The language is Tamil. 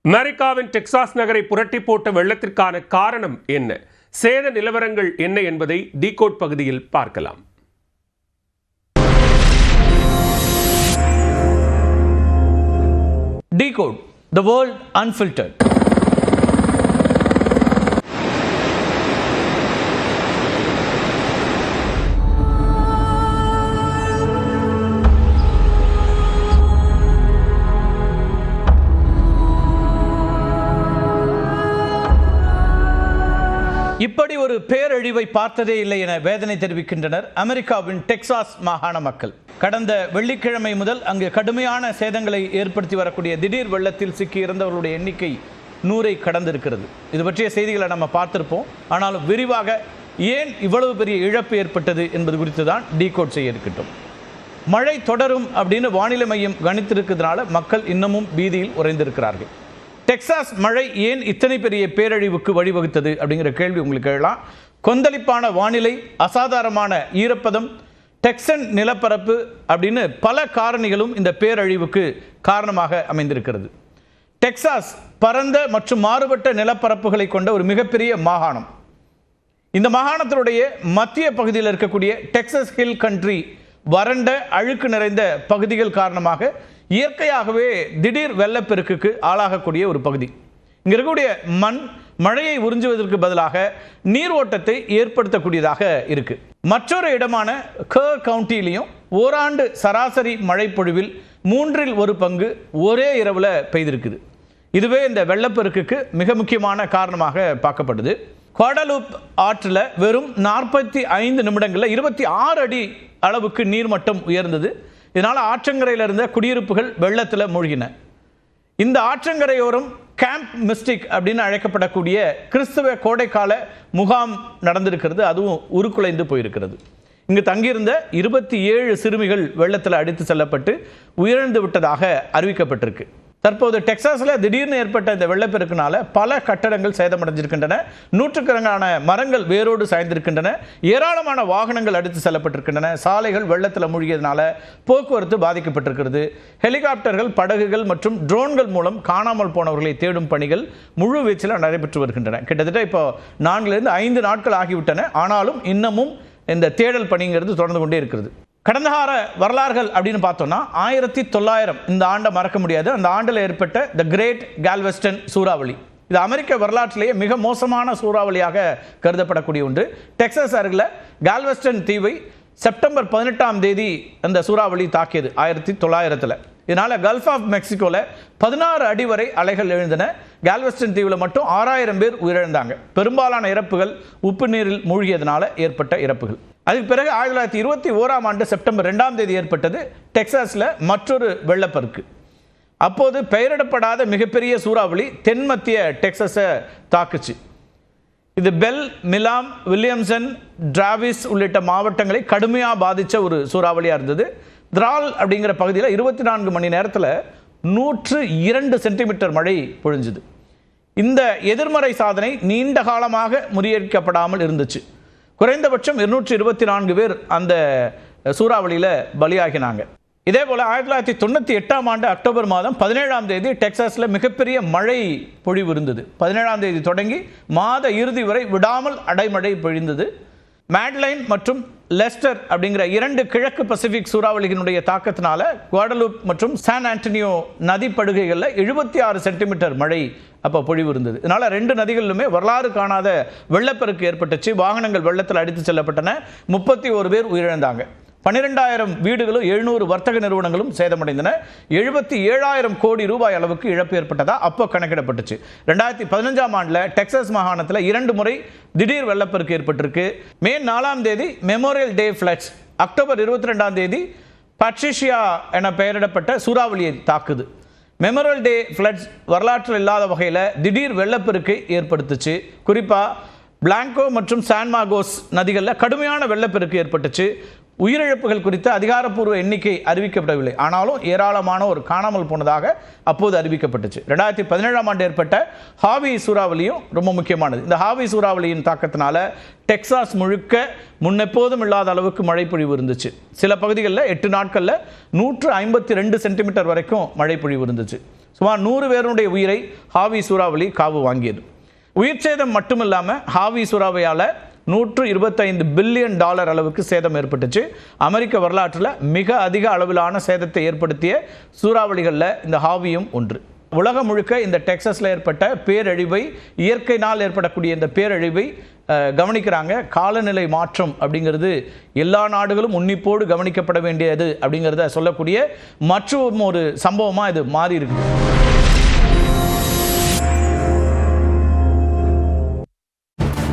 அமெரிக்காவின் டெக்சாஸ் நகரை புரட்டி போட்ட வெள்ளத்திற்கான காரணம் என்ன, சேத நிலவரங்கள் என்ன என்பதை டிகோட் பகுதியில் பார்க்கலாம். Decode the world unfiltered. இப்படி ஒரு பேரழிவை பார்த்ததே இல்லை என வேதனை தெரிவிக்கின்றனர் அமெரிக்காவின் டெக்சாஸ் மாகாண மக்கள். கடந்த வெள்ளிக்கிழமை முதல் அங்கு கடுமையான சேதங்களை ஏற்படுத்தி வரக்கூடிய திடீர் வெள்ளத்தில் சிக்கி இறந்தவர்களுடைய எண்ணிக்கை 100ஐ கடந்திருக்கிறது. இது பற்றிய செய்திகளை நம்ம பார்த்திருப்போம். ஆனாலும் விரிவாக ஏன் இவ்வளவு பெரிய இழப்பு ஏற்பட்டது என்பது குறித்து தான் டீகோட் செய்ய இருக்கின்றோம். மழை தொடரும் அப்படின்னு வானிலை மையம் கணித்திருக்கிறதுனால மக்கள் இன்னமும் பீதியில் உறைந்திருக்கிறார்கள். டெக்சாஸ் மழை ஏன் இத்தனை பெரிய பேரழிவுக்கு வழிவகுத்தது அப்படிங்கிற கேள்வி உங்களுக்கு எழலாம். கொந்தளிப்பான வானிலை, அசாதாரணமான ஈரப்பதம், டெக்சன் நிலப்பரப்பு அப்படின்னு பல காரணிகளும் இந்த பேரழிவுக்கு காரணமாக அமைந்திருக்கிறது. டெக்சாஸ் பரந்த மற்றும் மாறுபட்ட நிலப்பரப்புகளை கொண்ட ஒரு மிகப்பெரிய மாகாணம். இந்த மாகாணத்தினுடைய மத்திய பகுதியில் இருக்கக்கூடிய டெக்சஸ் ஹில் கண்ட்ரி வறண்ட அழுக்கு நிறைந்த பகுதிகள் காரணமாக இயற்கையாகவே திடீர் வெள்ளப்பெருக்குக்கு ஆளாகக்கூடிய ஒரு பகுதி. இங்கே இருக்கக்கூடிய மண் மழையை உறிஞ்சுவதற்கு பதிலாக நீர் ஓட்டத்தை ஏற்படுத்தக்கூடியதாக இருக்கு. மற்றொரு இடமான கர் கவுண்டிலையும் ஓராண்டு சராசரி மழை பொழிவில் 1/3 ஒரே இரவில் பெய்திருக்குது. இதுவே இந்த வெள்ளப்பெருக்குக்கு மிக முக்கியமான காரணமாக பார்க்கப்படுது. குவாடலூப் ஆற்றில் வெறும் 45 நிமிடங்களில் 26 அடி அளவுக்கு நீர்மட்டம் உயர்ந்தது. இதனால் ஆற்றங்கரையில் இருந்த குடியிருப்புகள் வெள்ளத்தில் மூழ்கின. இந்த ஆற்றங்கரையோரம் கேம்ப் மிஸ்டிக் அப்படின்னு அழைக்கப்படக்கூடிய கிறிஸ்துவ கோடைக்கால முகாம் நடந்திருக்கிறது. அதுவும் உருக்குலைந்து போயிருக்கிறது. இங்கு தங்கியிருந்த 27 சிறுமிகள் வெள்ளத்தில் அடித்து செல்லப்பட்டு உயிரிழந்து விட்டதாக அறிவிக்கப்பட்டிருக்கு. தற்போது டெக்சாஸில் திடீர்னு ஏற்பட்ட இந்த வெள்ளப்பெருக்கினால பல கட்டடங்கள் சேதமடைஞ்சிருக்கின்றன. நூற்றுக்கணக்கான மரங்கள் வேரோடு சாய்ந்திருக்கின்றன. ஏராளமான வாகனங்கள் அடித்து செல்லப்பட்டிருக்கின்றன. சாலைகள் வெள்ளத்தில் மூழ்கியதுனால போக்குவரத்து பாதிக்கப்பட்டிருக்கிறது. ஹெலிகாப்டர்கள், படகுகள் மற்றும் ட்ரோன்கள் மூலம் காணாமல் போனவர்களை தேடும் பணிகள் முழு வீச்சில் நடைபெற்று வருகின்றன. கிட்டத்தட்ட இப்போ 4 to 5 நாட்கள் ஆகிவிட்டன. ஆனாலும் இன்னமும் இந்த தேடல் பணிங்கிறது தொடர்ந்து கொண்டே இருக்கிறது. கடந்த கால வரலாறுகள் அப்படின்னு பார்த்தோம்னா 1900 இந்த ஆண்டை மறக்க முடியாது. அந்த ஆண்டில் ஏற்பட்ட த கிரேட் கால்வெஸ்டன் சூறாவளி, இது அமெரிக்க வரலாற்றிலேயே மிக மோசமான சூறாவளியாக கருதப்படக்கூடிய ஒன்று. டெக்சாஸ் அருகில் கால்வெஸ்டன் தீவை செப்டம்பர் 18 அந்த சூறாவளி தாக்கியது 1900. இதனால கல்ஃப் ஆஃப் மெக்சிகோவில் 16 அடி வரை அலைகள் எழுந்தன. கால்வெஸ்டன் தீவில் மட்டும் 6000 பேர் உயிரிழந்தாங்க. பெரும்பாலான இறப்புகள் உப்பு நீரில் மூழ்கியதனால ஏற்பட்ட இறப்புகள். அதுக்கு பிறகு 1921 செப்டம்பர் 2 ஏற்பட்டது டெக்சாஸில் மற்றொரு வெள்ளப்பெருக்கு. அப்போது பெயரிடப்படாத மிகப்பெரிய சூறாவளி தென்மத்திய டெக்சாஸை தாக்குச்சு. இது பெல், மிலாம், வில்லியம்சன், டிராவிஸ் உள்ளிட்ட மாவட்டங்களை கடுமையாக பாதித்த ஒரு சூறாவளியாக இருந்தது. திரால் அப்படிங்கிற பகுதியில் 24 மணி நேரத்தில் 102 சென்டிமீட்டர் மழை பொழிஞ்சுது. இந்த எதிர்மறை சாதனை நீண்ட காலமாக முறியடிக்கப்படாமல் இருந்துச்சு. குறைந்தபட்சம் 224 பேர் அந்த சூறாவளியில் பலியாகினாங்க. இதே போல் 1998 அக்டோபர் மாதம் 17 டெக்சாஸில் மிகப்பெரிய மழை பொழிவு இருந்தது. 17 தொடங்கி மாத இறுதி வரை விடாமல் அடைமழை பொழிந்தது. மேட்லைன் மற்றும் லெஸ்டர் அப்படிங்கிற 2 கிழக்கு பசிபிக் சூறாவளிகளுடைய தாக்கத்தினால குவாடலூப் மற்றும் சான் ஆண்டனியோ நதி படுகைகளில் 76 சென்டிமீட்டர் மழை அப்போ பொழிவு இருந்தது. இதனால 2 நதிகளிலுமே வரலாறு காணாத வெள்ளப்பெருக்கு ஏற்பட்டுச்சு. வாகனங்கள் வெள்ளத்தில் அடித்து செல்லப்பட்டன. 31 பேர் உயிரிழந்தாங்க. 12,000 வீடுகளும் 700 வர்த்தக நிறுவனங்களும் சேதமடைந்தன. 77,000 கோடி ரூபாய் அளவுக்கு இழப்பு ஏற்பட்டதா அப்போ கணக்கிடப்பட்டுச்சு. 2015 டெக்சாஸ் மாகாணத்தில் 2 முறை திடீர் வெள்ளப்பெருக்கு ஏற்பட்டிருக்கு. மே 4 மெமோரியல் டே ஃப்ளட்ஸ், அக்டோபர் 22 பட்ரிஷியா என பெயரிடப்பட்ட சூறாவளியை தாக்குது. மெமோரியல் டே ஃப்ளட்ஸ் வரலாற்றில் இல்லாத வகையில் திடீர் வெள்ளப்பெருக்கை ஏற்படுத்துச்சு. குறிப்பாக பிளாங்கோ மற்றும் சான் மார்கோஸ் நதிகளில் கடுமையான வெள்ளப்பெருக்கு ஏற்பட்டுச்சு. உயிரிழப்புகள் குறித்த அதிகாரப்பூர்வ எண்ணிக்கை அறிவிக்கப்படவில்லை. ஆனாலும் ஏராளமானோர் காணாமல் போனதாக அப்போது அறிவிக்கப்பட்டுச்சு. 2017 ஏற்பட்ட ஹாவி சூறாவளியும் ரொம்ப முக்கியமானது. இந்த ஹாவி சூறாவளியின் தாக்கத்தினால டெக்சாஸ் முழுக்க முன்னெப்போதும் இல்லாத அளவுக்கு மழை பொழிவு இருந்துச்சு. சில பகுதிகளில் 8 நாட்களில் 152 சென்டிமீட்டர் வரைக்கும் மழை பொழிவு இருந்துச்சு. சுமார் 100 பேருடைய உயிரை ஹாவி சூறாவளி காவு வாங்கியது. உயிர் சேதம் மட்டுமில்லாமல் ஹாவி சூறாவளியால் $125 பில்லியன் அளவுக்கு சேதம் ஏற்பட்டுச்சு. அமெரிக்க வரலாற்றில் மிக அதிக அளவிலான சேதத்தை ஏற்படுத்திய சூறாவளிகளில் இந்த ஹாவியும் ஒன்று. உலகம் முழுக்க இந்த டெக்சாஸில் ஏற்பட்ட பேரழிவை, இயற்கையினால் ஏற்படக்கூடிய இந்த பேரழிவை கவனிக்கிறாங்க. காலநிலை மாற்றம் அப்படிங்கிறது எல்லா நாடுகளும் உன்னிப்போடு கவனிக்கப்பட வேண்டியது அப்படிங்கிறத சொல்லக்கூடிய மற்றும் ஒரு சம்பவமாக இது மாறி இருக்கு.